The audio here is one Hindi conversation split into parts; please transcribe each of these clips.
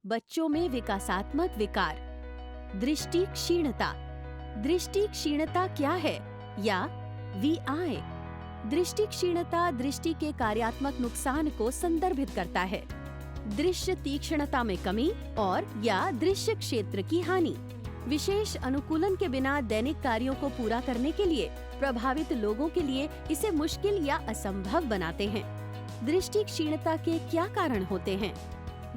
बच्चों में विकासात्मक विकार। दृष्टि क्षीणता। दृष्टि क्षीणता क्या है या VI? दृष्टि क्षीणता दृष्टि के कार्यात्मक नुकसान को संदर्भित करता है। दृश्य तीक्ष्णता में कमी और या दृश्य क्षेत्र की हानि। विशेष अनुकूलन के बिना दैनिक कार्यों को पूरा करने के लिए प्रभावित लोगों के लिए इसे मुश्किल या असंभव बनाते हैं। दृष्टि क्षीणता के क्या कारण होते हैं?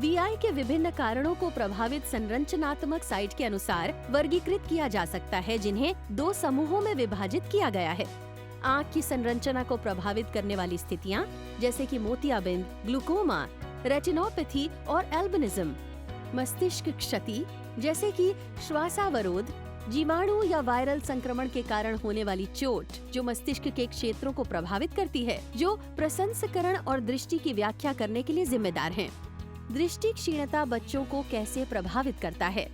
VI के विभिन्न कारणों को प्रभावित संरचनात्मक साइट के अनुसार वर्गीकृत किया जा सकता है, जिन्हें 2 समूहों में विभाजित किया गया है। आँख की संरचना को प्रभावित करने वाली स्थितियाँ जैसे कि मोतियाबिंद, ग्लूकोमा, रेटिनोपैथी और एल्बिनिज्म। मस्तिष्क क्षति जैसे कि श्वासावरोध, जीवाणु या वायरल संक्रमण के कारण होने वाली चोट जो मस्तिष्क के क्षेत्रों को प्रभावित करती है, जो प्रसंस्करण और दृष्टि की व्याख्या करने के लिए जिम्मेदार हैं। दृष्टि क्षीणता बच्चों को कैसे प्रभावित करता है?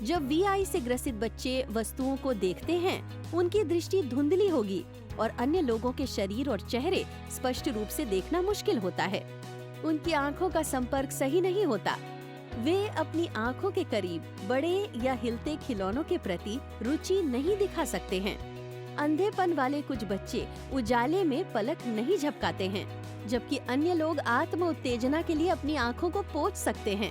जब VI से ग्रसित बच्चे वस्तुओं को देखते हैं, उनकी दृष्टि धुंधली होगी और अन्य लोगों के शरीर और चेहरे स्पष्ट रूप से देखना मुश्किल होता है। उनकी आंखों का संपर्क सही नहीं होता। वे अपनी आंखों के करीब बड़े या हिलते खिलौनों के प्रति रुचि नहीं दिखा सकते हैं। अंधेपन वाले कुछ बच्चे उजाले में पलक नहीं झपकाते हैं, जबकि अन्य लोग आत्म उत्तेजना के लिए अपनी आंखों को पोंछ सकते हैं।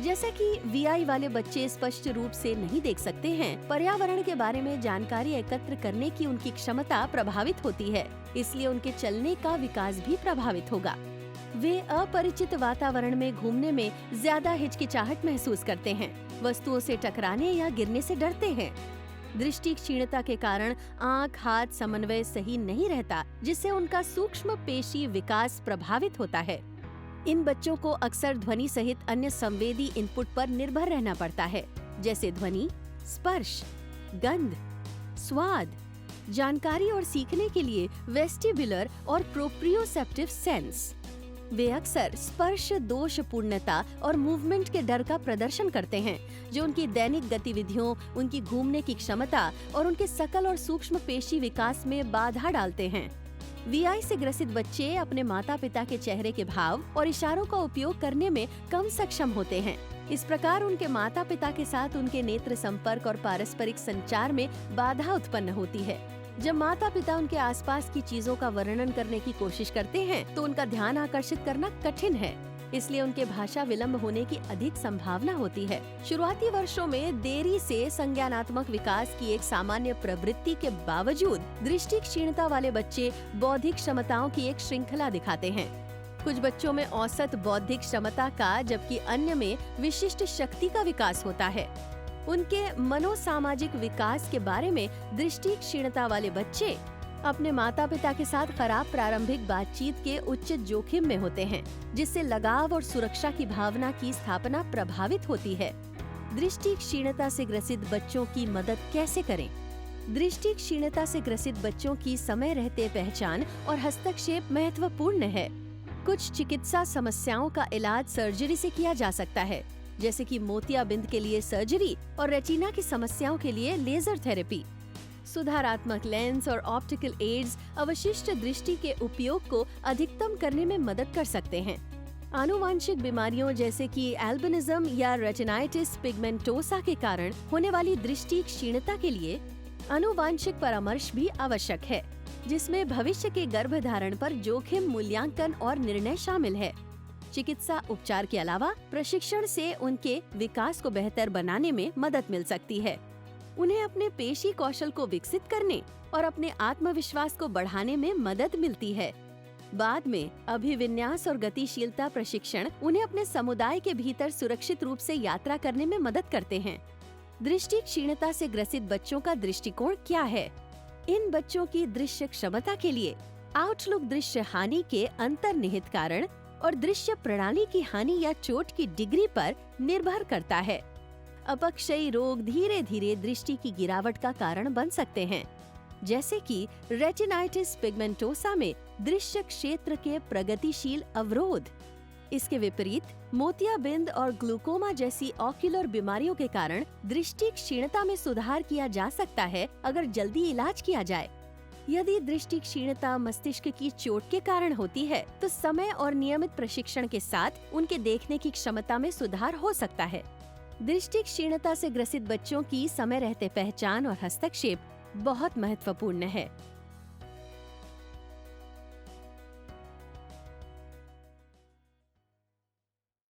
जैसे कि VI वाले बच्चे स्पष्ट रूप से नहीं देख सकते हैं, पर्यावरण के बारे में जानकारी एकत्र करने की उनकी क्षमता प्रभावित होती है, इसलिए उनके चलने का विकास भी प्रभावित होगा। वे अपरिचित वातावरण में घूमने में ज्यादा हिचकिचाहट महसूस करते हैं, वस्तुओं से टकराने या गिरने से डरते हैं। दृष्टि क्षीणता के कारण आँख हाथ समन्वय सही नहीं रहता, जिससे उनका सूक्ष्म पेशी विकास प्रभावित होता है। इन बच्चों को अक्सर ध्वनि सहित अन्य संवेदी इनपुट पर निर्भर रहना पड़ता है, जैसे ध्वनि, स्पर्श, गंध, स्वाद। जानकारी और सीखने के लिए वेस्टिबुलर और प्रोप्रियोसेप्टिव सेंस। वे अक्सर स्पर्श दोषपूर्णता और मूवमेंट के डर का प्रदर्शन करते हैं, जो उनकी दैनिक गतिविधियों, उनकी घूमने की क्षमता और उनके सकल और सूक्ष्म पेशी विकास में बाधा डालते हैं। VI से ग्रसित बच्चे अपने माता पिता के चेहरे के भाव और इशारों का उपयोग करने में कम सक्षम होते हैं। इस प्रकार उनके माता पिता के साथ उनके नेत्र संपर्क और पारस्परिक संचार में बाधा उत्पन्न होती है। जब माता पिता उनके आसपास की चीजों का वर्णन करने की कोशिश करते हैं, तो उनका ध्यान आकर्षित करना कठिन है, इसलिए उनके भाषा विलंब होने की अधिक संभावना होती है। शुरुआती वर्षों में देरी से संज्ञानात्मक विकास की एक सामान्य प्रवृत्ति के बावजूद दृष्टि क्षीणता वाले बच्चे बौद्धिक क्षमताओं की एक श्रृंखला दिखाते हैं। कुछ बच्चों में औसत बौद्धिक क्षमता का, जबकि अन्य में विशिष्ट शक्ति का विकास होता है। उनके मनोसामाजिक विकास के बारे में दृष्टि क्षीणता वाले बच्चे अपने माता पिता के साथ खराब प्रारंभिक बातचीत के उच्च जोखिम में होते हैं, जिससे लगाव और सुरक्षा की भावना की स्थापना प्रभावित होती है। दृष्टि क्षीणता से ग्रसित बच्चों की मदद कैसे करें? दृष्टि क्षीणता से ग्रसित बच्चों की समय रहते पहचान और हस्तक्षेप महत्वपूर्ण है। कुछ चिकित्सा समस्याओं का इलाज सर्जरी से किया जा सकता है, जैसे कि मोतियाबिंद के लिए सर्जरी और रेटिना की समस्याओं के लिए लेजर थेरेपी। सुधारात्मक लेंस और ऑप्टिकल एड्स अवशिष्ट दृष्टि के उपयोग को अधिकतम करने में मदद कर सकते हैं। आनुवांशिक बीमारियों जैसे कि एल्बिनिज्म या रेटिनाइटिस पिगमेंटोसा के कारण होने वाली दृष्टि क्षीणता के लिए आनुवांशिक परामर्श भी आवश्यक है, जिसमें भविष्य के गर्भधारण पर जोखिम मूल्यांकन और निर्णय शामिल है। चिकित्सा उपचार के अलावा प्रशिक्षण से उनके विकास को बेहतर बनाने में मदद मिल सकती है। उन्हें अपने पेशी कौशल को विकसित करने और अपने आत्मविश्वास को बढ़ाने में मदद मिलती है। बाद में अभिविन्यास और गतिशीलता प्रशिक्षण उन्हें अपने समुदाय के भीतर सुरक्षित रूप से यात्रा करने में मदद करते हैं। दृष्टि क्षीणता से ग्रसित बच्चों का दृष्टिकोण क्या है? इन बच्चों की दृश्य क्षमता के लिए आउटलुक दृश्य हानि के अंतर्निहित कारण और दृश्य प्रणाली की हानि या चोट की डिग्री पर निर्भर करता है। अपक्षयी रोग धीरे धीरे दृष्टि की गिरावट का कारण बन सकते हैं, जैसे कि रेटिनाइटिस पिगमेंटोसा में दृश्य क्षेत्र के प्रगतिशील अवरोध। इसके विपरीत मोतियाबिंद और ग्लूकोमा जैसी ऑक्यूलर बीमारियों के कारण दृष्टि क्षीणता में सुधार किया जा सकता है अगर जल्दी इलाज किया जाए। यदि दृष्टि क्षीणता मस्तिष्क की चोट के कारण होती है, तो समय और नियमित प्रशिक्षण के साथ उनके देखने की क्षमता में सुधार हो सकता है। दृष्टि क्षीणता से ग्रसित बच्चों की समय रहते पहचान और हस्तक्षेप बहुत महत्वपूर्ण है।